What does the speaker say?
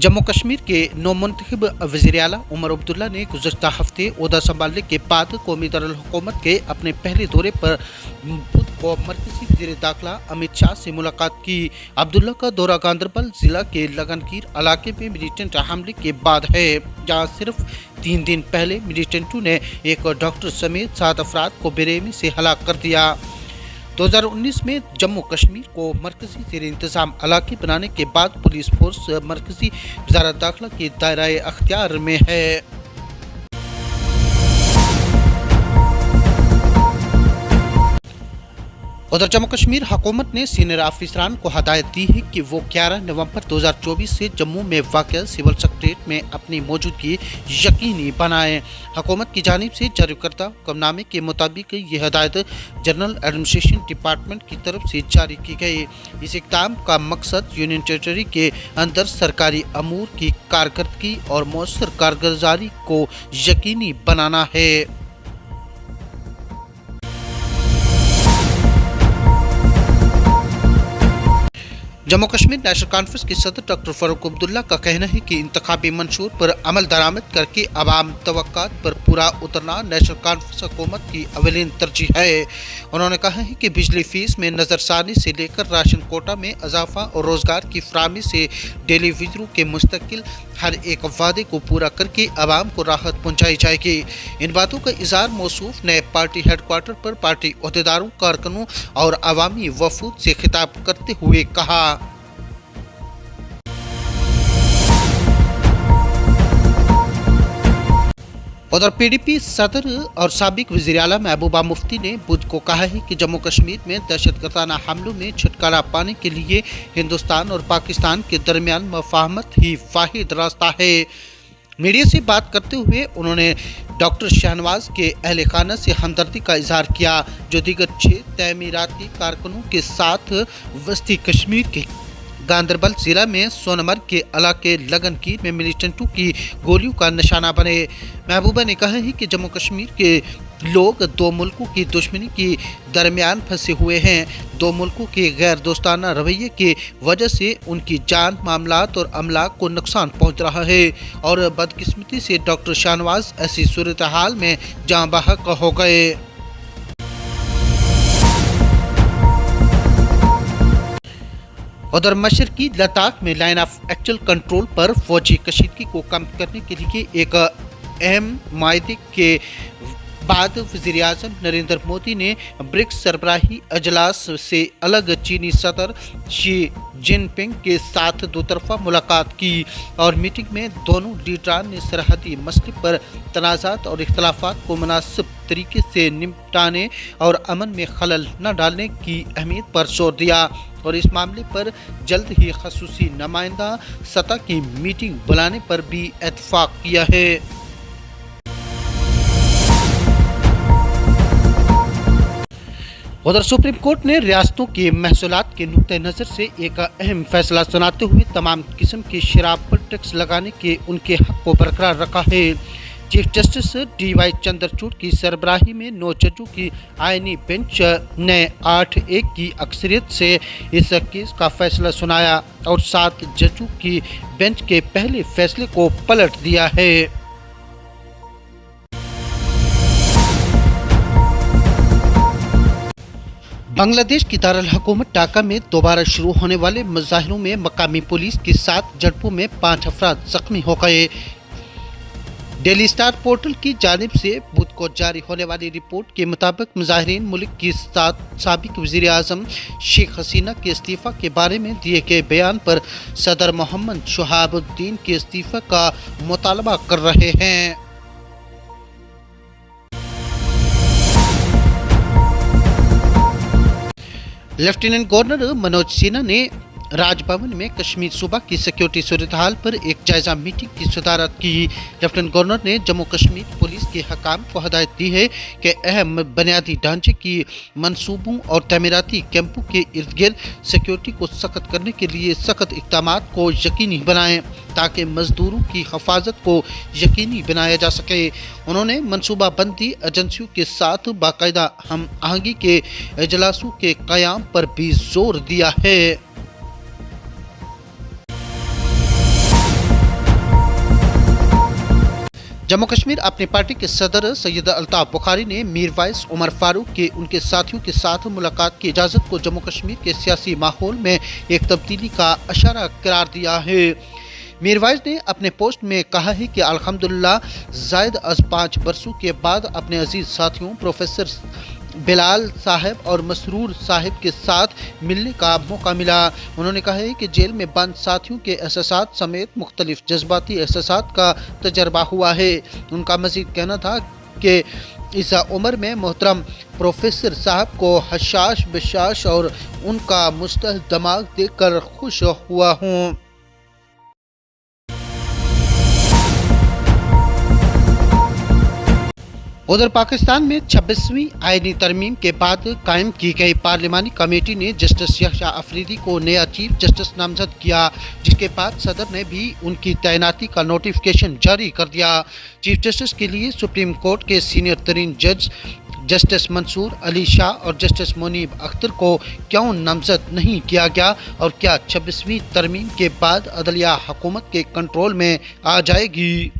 जम्मू कश्मीर के नौमुंतखब वज़ीर आला उमर अब्दुल्ला ने गुज़श्ता हफ्ते ओहदा संभालने के बाद कौमी दारुल हुकूमत के अपने पहले दौरे पर बुध को मरकज़ी वज़ीर दाखिला अमित शाह से मुलाकात की। अब्दुल्ला का दौरा गांदरबल ज़िला के लगनकीर इलाके में मिलिटेंट हमले के बाद है, जहाँ सिर्फ 3 दिन पहले मिलिटेंटों ने एक डॉक्टर समेत 7 अफराद को बेरहमी से हलाक कर दिया। 2019 में जम्मू कश्मीर को मरकजी ज़ेर इंतज़ाम इलाके बनाने के बाद पुलिस फोर्स मरकजी वज़ारत दाखिला के दायरे अख्तियार में है। उधर जम्मू कश्मीर हुकूमत ने सीनियर अफसरान को हदायत दी है कि वो 11 नवंबर 2024 से जम्मू में वाक़ सिविल सेक्रेटेरिएट में अपनी मौजूदगी यकीनी बनाएं। हुकूमत की जानिब से जारी करदा हुक्मनामे के मुताबिक ये हदायत जनरल एडमिनिस्ट्रेशन डिपार्टमेंट की तरफ से जारी की गई। इस इक़दाम का मकसद यूनियन टेरिटरी के अंदर सरकारी अमूर की कारकर्दगी और मौसर कारगुजारी को यकीनी बनाना है। जम्मू कश्मीर नेशनल कॉन्फ्रेंस के सदर डॉक्टर फारूक अब्दुल्ला का कहना है कि इंतखाबी मंशूर पर अमल दरामद करके अवाम तवक्कात पर पूरा उतरना नेशनल कॉन्फ्रेंस हुकूमत की अवलीन तरजीह है। उन्होंने कहा है कि बिजली फीस में नज़रसानी से लेकर राशन कोटा में इजाफा और रोज़गार की फराहमी से टेलीविजनों के मुस्तकिल हर एक वादे को पूरा करके अवाम को राहत पहुँचाई जाएगी। इन बातों का इज़हार मौसूफ ने पार्टी हेडक्वार्टर पर पार्टी अहदेदारों, कारकुनों और अवामी वफूद से खिताब करते हुए कहा। उधर PDP सदर और साबिक वज़ीर आला महबूबा मुफ्ती ने बुध को कहा है कि जम्मू कश्मीर में दहशतगर्दाना हमलों में छुटकारा पाने के लिए हिंदुस्तान और पाकिस्तान के दरमियान मफाहमत ही वाहिद रास्ता है। मीडिया से बात करते हुए उन्होंने डॉक्टर शाहनवाज के अहल खाना से हमदर्दी का इजहार किया, जो दीगर 6 तमीराती कारकुनों के साथ वस्ती कश्मीर के गांदरबल जिला में सोनमर्ग के इलाके लगनकीर में मिलिटेंटों की गोलियों का निशाना बने। महबूबा ने कहा है कि जम्मू कश्मीर के लोग 2 मुल्कों की दुश्मनी के दरमियान फंसे हुए हैं। 2 मुल्कों के गैर दोस्ताना रवैये के वजह से उनकी जान, मामलात और अमलाक को नुकसान पहुंच रहा है और बदकिस्मती से डॉक्टर शाहनवाज ऐसी सूरत हाल में जाँ बहक हो गए। उधर मशरकी लद्दाख में लाइन ऑफ एक्चुअल कंट्रोल पर फौजी कशीदगी को कम करने के लिए एक अहम मायदे के बाद वज़ीर आज़म नरेंद्र मोदी ने ब्रिक्स सरबराही अजलास से अलग चीनी सदर शी जिनपिंग के साथ 2 तरफ़ा मुलाकात की और मीटिंग में दोनों लीडरान ने सरहदी मसले पर तनाज़ात और इख्तलाफात को मुनासिब तरीके से निपटाने और अमन में खलल न डालने की अहमियत पर जोर दिया और इस मामले पर जल्द ही खसूसी नुमाइंदा सतह की मीटिंग बुलाने पर भी इत्तेफाक किया है। उधर सुप्रीम कोर्ट ने रियासतों के महसूलात के नुक्ते नज़र से एक अहम फैसला सुनाते हुए तमाम किस्म की शराब पर टैक्स लगाने के उनके हक को बरकरार रखा है। चीफ जस्टिस DY चंद्रचूड़ की सरबराही में 9 जजों की आईनी बेंच ने 8-1 की अक्सरियत से इस केस का फैसला सुनाया और 7 जजों की बेंच के पहले फैसले को पलट दिया है। बांग्लादेश की दारुल हुकूमत ढाका में दोबारा शुरू होने वाले मुजाहिरों में मकामी पुलिस के 7 झड़पों में 5 अफराद जख्मी हो गए। डेली स्टार पोर्टल की जानिब से बुध को जारी होने वाली रिपोर्ट के मुताबिक मुजाहिरीन मुल्क की साबिक वज़ीर आज़म शेख हसीना के इस्तीफ़ा के बारे में दिए गए बयान पर सदर मोहम्मद शहाबुद्दीन के इस्तीफ़ा का मुतालबा कर रहे हैं। लेफ्टिनेंट गवर्नर मनोज सिन्हा ने राजभवन में कश्मीर सूबा की सिक्योरिटी सूरत हाल पर एक जायजा मीटिंग की सदारत की। लेफ्टिनेंट गवर्नर ने जम्मू कश्मीर पुलिस के हकाम को हदायत दी है कि अहम बुनियादी ढांचे की मंसूबों और तमीराती कैंपों के इर्द गिर्द सिक्योरिटी को सख्त करने के लिए सख्त इक़दाम को यकीनी बनाएं ताकि मजदूरों की हिफाजत को यकीनी बनाया जा सके। उन्होंने मनसूबाबंदी एजेंसियों के साथ बाकायदा हम आहंगी के इजलासों के क़याम पर भी जोर दिया है। जम्मू कश्मीर अपनी पार्टी के सदर सैयद अल्ताफ बुखारी ने मीरवाइज उमर फारूक के उनके साथियों के साथ मुलाकात की इजाज़त को जम्मू कश्मीर के सियासी माहौल में एक तब्दीली का इशारा करार दिया है। मीरवाइज ने अपने पोस्ट में कहा है कि अल्हम्दुलिल्लाह जायद अज 5 बरसों के बाद अपने अजीज साथियों प्रोफेसर बिलाल साहब और मसरूर साहब के साथ मिलने का मौका मिला। उन्होंने कहा है कि जेल में बंद साथियों के एहसासात समेत मुख्तलिफ जज्बाती एहसासात का तजर्बा हुआ है। उनका मजीद कहना था कि इस उम्र में मोहतरम प्रोफेसर साहब को हशाश बशाश और उनका मुस्तहल दिमाग देखकर खुश हुआ हूँ। उधर पाकिस्तान में 26वीं आईनी तरमीम के बाद कायम की गई पार्लिमानी कमेटी ने जस्टिस यहया अफरीदी को नया चीफ जस्टिस नामजद किया, जिसके बाद सदर ने भी उनकी तैनाती का नोटिफिकेशन जारी कर दिया। चीफ जस्टिस के लिए सुप्रीम कोर्ट के सीनियर तरीन जज जस्टिस मंसूर अली शाह और जस्टिस मुनीब अख्तर को क्यों नामजद नहीं किया गया और क्या 26वीं तरमीम के बाद अदलिया हुकूमत के कंट्रोल में आ जाएगी?